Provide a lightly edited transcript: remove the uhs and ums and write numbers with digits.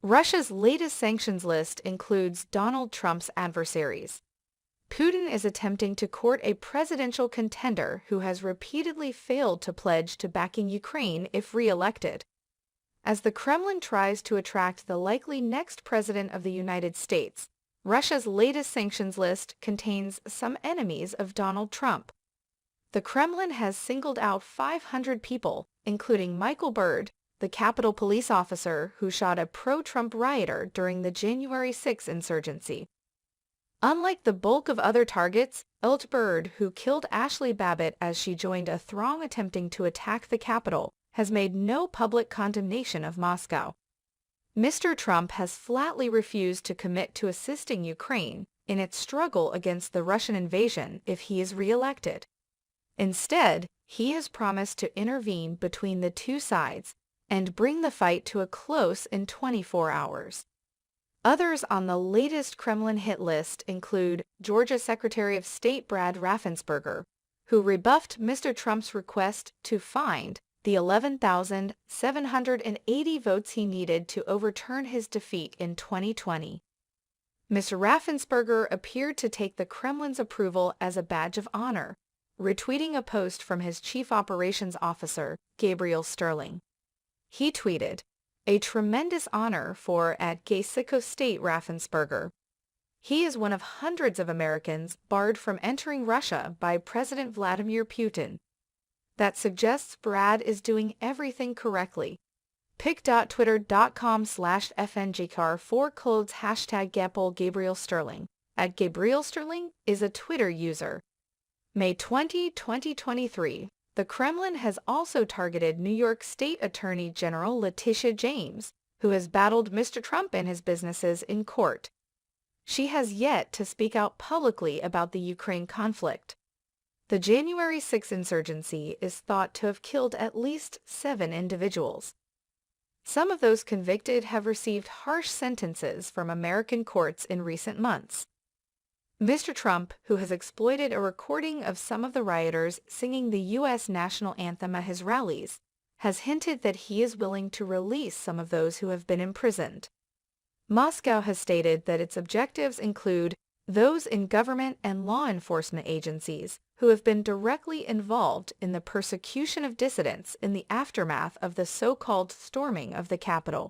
Russia's latest sanctions list includes Donald Trump's adversaries. Putin is attempting to court a presidential contender who has repeatedly failed to pledge to backing Ukraine if re-elected. As the Kremlin tries to attract the likely next president of the United States, Russia's latest sanctions list contains some enemies of Donald Trump. The Kremlin has singled out 500 people, including Michael Byrd, the Capitol police officer who shot a pro-Trump rioter during the January 6 insurgency. Unlike the bulk of other targets, Byrd, who killed Ashley Babbitt as she joined a throng attempting to attack the Capitol, has made no public condemnation of Moscow. Mr. Trump has flatly refused to commit to assisting Ukraine in its struggle against the Russian invasion if he is re-elected. Instead, he has promised to intervene between the two sides and bring the fight to a close in 24 hours. Others on the latest Kremlin hit list include Georgia Secretary of State Brad Raffensperger, who rebuffed Mr. Trump's request to find the 11,780 votes he needed to overturn his defeat in 2020. Mr. Raffensperger appeared to take the Kremlin's approval as a badge of honor, retweeting a post from his chief operations officer, Gabriel Sterling. He tweeted, "A tremendous honor for at Gaysico State Raffensperger. He is one of hundreds of Americans barred from entering Russia by President Vladimir Putin. That suggests Brad is doing everything correctly." pic.twitter.com/fngcar4clothes #Gabriel Sterling. At Gabriel Sterling is a Twitter user. May 20, 2023. The Kremlin has also targeted New York State Attorney General Letitia James, who has battled Mr. Trump and his businesses in court. She has yet to speak out publicly about the Ukraine conflict. The January 6 insurgency is thought to have killed at least 7 individuals. Some of those convicted have received harsh sentences from American courts in recent months. Mr. Trump, who has exploited a recording of some of the rioters singing the U.S. national anthem at his rallies, has hinted that he is willing to release some of those who have been imprisoned. Moscow has stated that its objectives include those in government and law enforcement agencies who have been directly involved in the persecution of dissidents in the aftermath of the so-called storming of the Capitol.